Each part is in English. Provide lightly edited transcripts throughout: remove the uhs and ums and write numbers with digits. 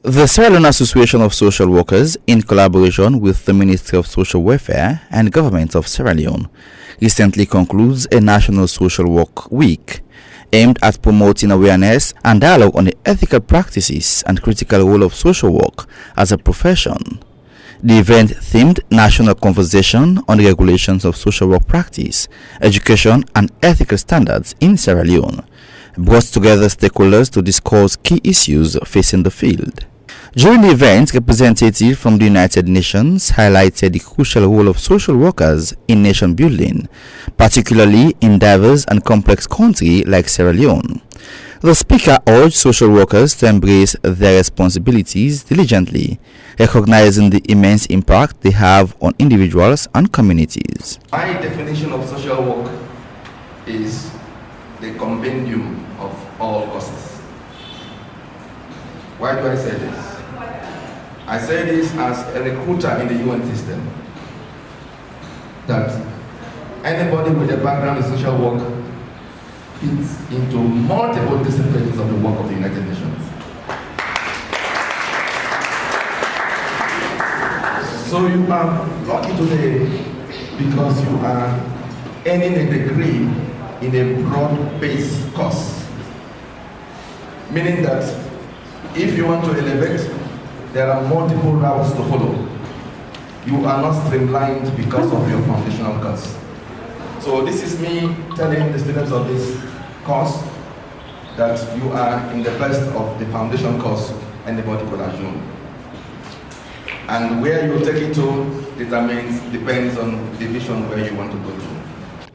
The Sierra Leone Association of Social Workers, in collaboration with the Ministry of Social Welfare and Government of Sierra Leone, recently concludes a National Social Work Week aimed at promoting awareness and dialogue on the ethical practices and critical role of social work as a profession. The event themed National Conversation on the Regulations of Social Work Practice, Education and Ethical Standards in Sierra Leone brought together stakeholders to discuss key issues facing the field. During the event, representatives from the United Nations highlighted the crucial role of social workers in nation building, particularly in diverse and complex countries like Sierra Leone. The speaker urged social workers to embrace their responsibilities diligently, recognizing the immense impact they have on individuals and communities. My definition of social work is the compendium of all causes. Why do I say this? I say this as a recruiter in the UN system, that anybody with a background in social work fits into multiple disciplines of the work of the United Nations. So you are lucky today because you are earning a degree in a broad-based course, meaning that if you want to elevate, there are multiple routes to follow. You are not streamlined because of your foundational course. So this is me telling the students of this course that you are in the best of the foundation course anybody could assume. And where you take it to depends on the vision where you want to go to.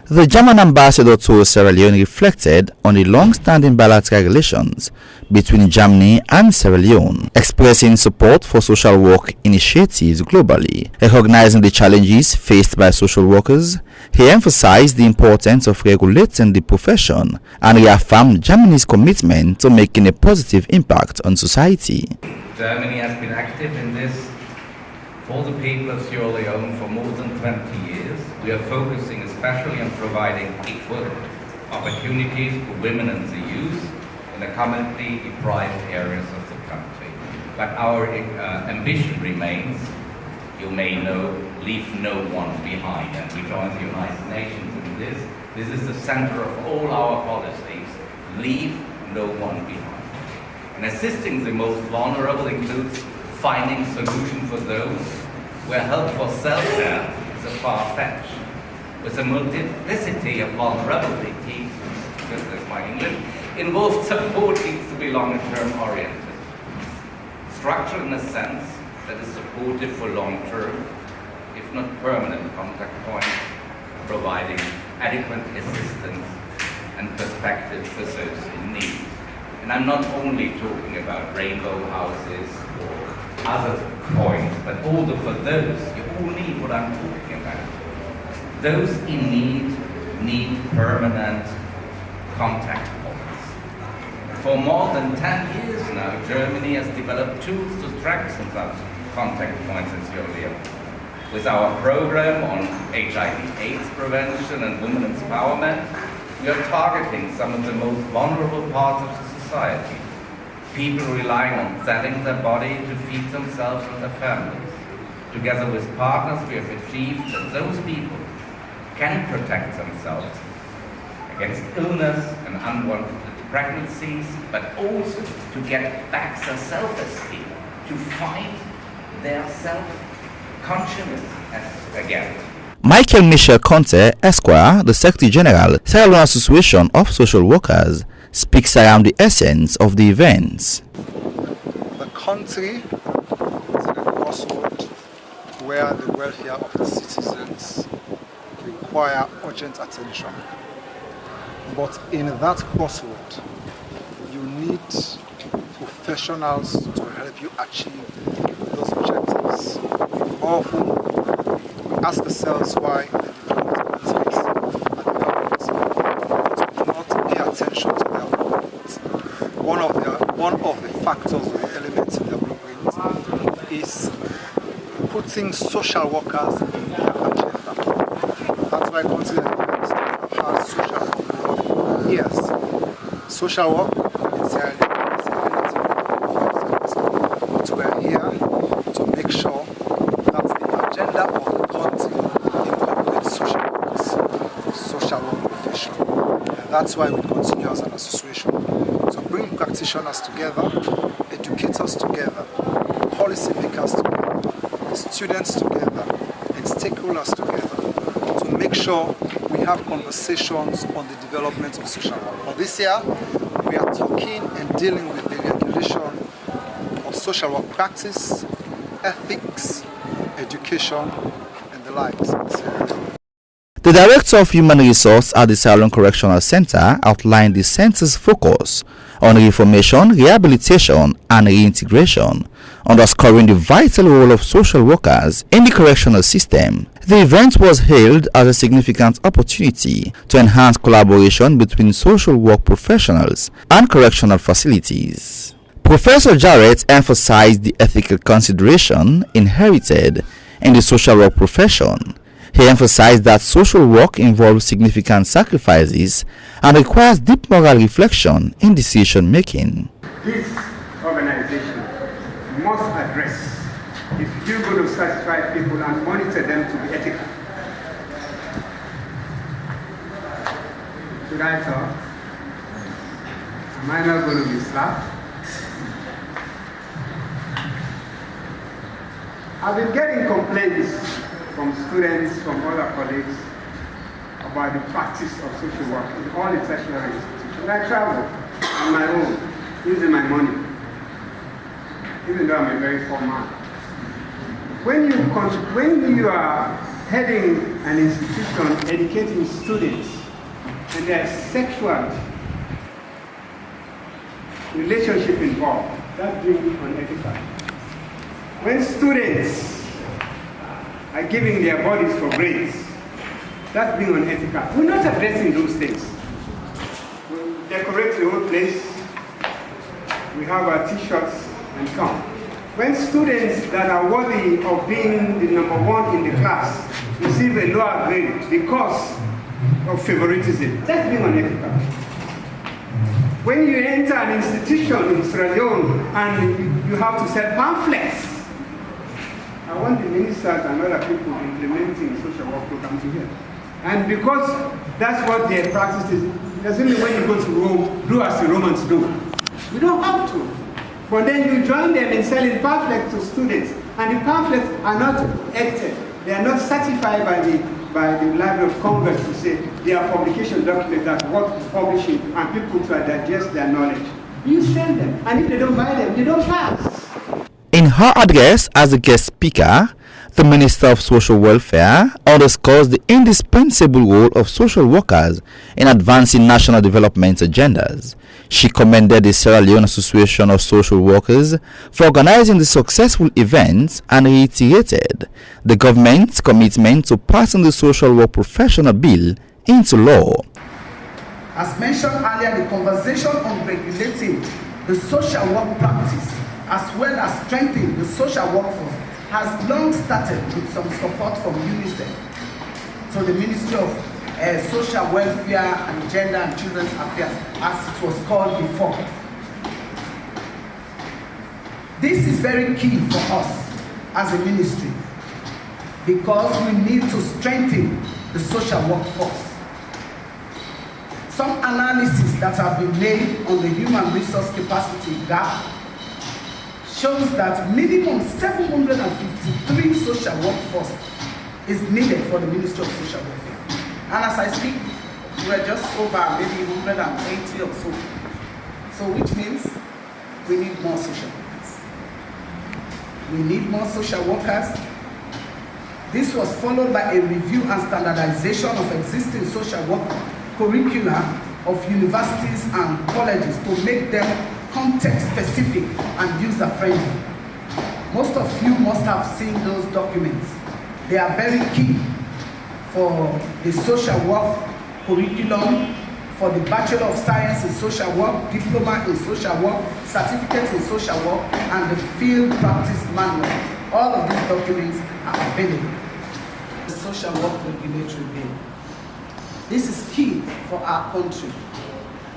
The German ambassador to Sierra Leone reflected on the long-standing bilateral relations between Germany and Sierra Leone, expressing support for social work initiatives globally. Recognizing the challenges faced by social workers, he emphasized the importance of regulating the profession and reaffirmed Germany's commitment to making a positive impact on society. Germany has been active in this for the people of Sierra Leone for more than 20 years. We are focusing especially on providing equal opportunities for women and the youth in the commonly deprived areas of the country. But our ambition remains, you may know, leave no one behind. And we join the United Nations in this. This is the center of all our policies, leave no one behind. And assisting the most vulnerable includes finding solutions for those where help for self-help is a far-fetched. With a multiplicity of vulnerabilities, this is my English, involved support needs to be long-term oriented. Structure in a sense that is supportive for long-term, if not permanent contact points, providing adequate assistance and perspective for those in need. And I'm not only talking about rainbow houses or other points, but also for those, you all need what I'm talking about. Those in need permanent contact points. For more than 10 years now, Germany has developed tools to strengthen such contact points in Sierra Leone. With our program on HIV/AIDS prevention and women empowerment, we are targeting some of the most vulnerable parts of society. People relying on selling their body to feed themselves and their families. Together with partners, we have achieved that those people can protect themselves against illness and unwanted pregnancies, but also to get back their self-esteem, to find their self-consciousness again. Michael Michel Conte, Esquire, the Secretary General, Sierra Leone Association of Social Workers, speaks around the essence of the events. The country is at a crossroad where the welfare of the citizens require urgent attention. But in that crossroad, you need professionals to help you achieve those objectives. Often, we ask ourselves why the development countries and governments do not pay attention to development. One of the factors or the elements in development is putting social workers in their agenda. That's why countries like the United States have had social work for years. Social work in Sierra Leone is relatively important. here to make sure that the agenda of the country incorporates social workers, social work professionals. And that's why we continue as an association to bring practitioners together, educators together, policymakers together, students together, and stakeholders together to make sure we have conversations on the development of social work. For this year, we are talking and dealing with the regulation of social work practice, ethics, education, and the likes. The Director of Human Resources at the Sierra Leone Correctional Centre outlined the centre's focus on reformation, rehabilitation, and reintegration, underscoring the vital role of social workers in the correctional system. The event was hailed as a significant opportunity to enhance collaboration between social work professionals and correctional facilities. Professor Jarrett emphasized the ethical consideration inherited in the social work profession. He emphasized that social work involves significant sacrifices and requires deep moral reflection in decision making. This organization must address, if you're going to satisfy people and monitor them to be ethical. Should I talk? Am I not going to be slapped? I've been getting complaints from students, from other colleagues, about the practice of social work in all the tertiary institutions. I travel on my own, using my money, even though I'm a very poor man. When you are heading an institution educating students, and there's sexual relationship involved, that's being unethical. When students are giving their bodies for grades, that's being unethical. We're not addressing those things. We decorate the whole place, we have our t-shirts and come. When students that are worthy of being the number one in the class receive a lower grade because of favoritism, that's being unethical. When you enter an institution in Sierra Leone and you have to sell pamphlets, I want the ministers and other people implementing social work programs to here. And because that's what their practice is, it doesn't mean when you go to Rome, do as the Romans do. You don't have to. But then you join them in selling pamphlets to students, and the pamphlets are not edited. They are not certified by the Library of Congress to say they are publication documents that worth publishing and people to digest their knowledge. You sell them, and if they don't buy them, they don't pass. In her address as a guest speaker, the Minister of Social Welfare underscores the indispensable role of social workers in advancing national development agendas. She commended the Sierra Leone Association of Social Workers for organizing the successful event and reiterated the government's commitment to passing the Social Work Professional Bill into law. As mentioned earlier, the conversation on regulating the social work practice as well as strengthening the social workforce has long started with some support from UNICEF. So the Ministry of Social Welfare and Gender and Children's Affairs, as it was called before. This is very key for us as a ministry because we need to strengthen the social workforce. Some analysis that have been made on the human resource capacity gap shows that minimum 753 social workforce is needed for the Ministry of Social Welfare. And as I speak, we're just over maybe 180 or so. So which means we need more social workers. We need more social workers. This was followed by a review and standardization of existing social work curricula of universities and colleges to make them context-specific and user-friendly. Most of you must have seen those documents. They are very key for the social work curriculum, for the Bachelor of Science in Social Work, Diploma in Social Work, Certificates in Social Work, and the Field Practice Manual. All of these documents are available. The Social Work Regulatory Bill. This is key for our country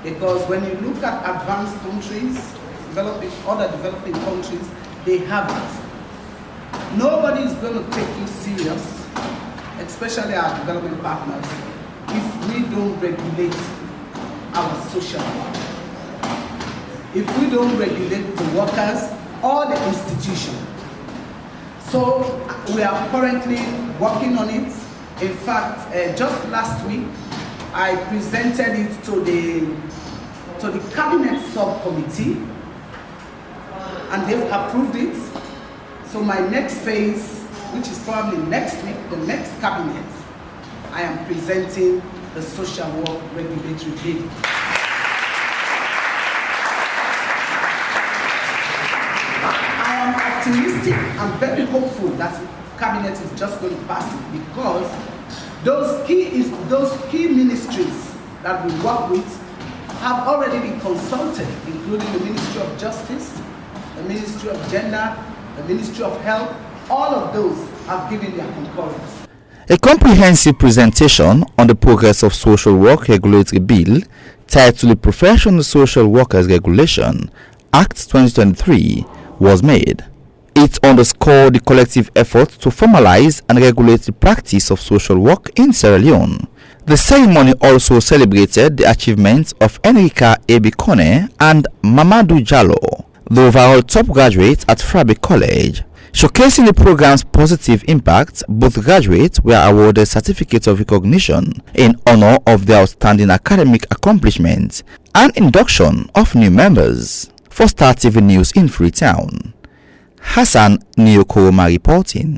because when you look at advanced countries, other developing countries, they haven't. Nobody is going to take you serious, especially our development partners, if we don't regulate our social work. If we don't regulate the workers or the institution. So we are currently working on it. In fact, just last week, I presented it to the cabinet subcommittee, and they've approved it. So my next phase, which is probably next week, the next cabinet, I am presenting the social work regulatory bill. I am optimistic and very hopeful that the cabinet is just going to pass it, because those key ministries that we work with have already been consulted, including the Ministry of Justice, the Ministry of Gender, the Ministry of Health. All of those have given their concurrence. A comprehensive presentation on the progress of social work regulatory bill titled the Professional Social Workers Regulation Act 2023 was made. It underscored the collective effort to formalize and regulate the practice of social work in Sierra Leone. The ceremony also celebrated the achievements of Enrika Ebikone and Mamadou Jallo, the overall top graduates at Fourah Bay College. Showcasing the program's positive impact, both graduates were awarded certificates of recognition in honor of their outstanding academic accomplishments and induction of new members. For Star TV News in Freetown, Hassan, Neyo Koroma reporting.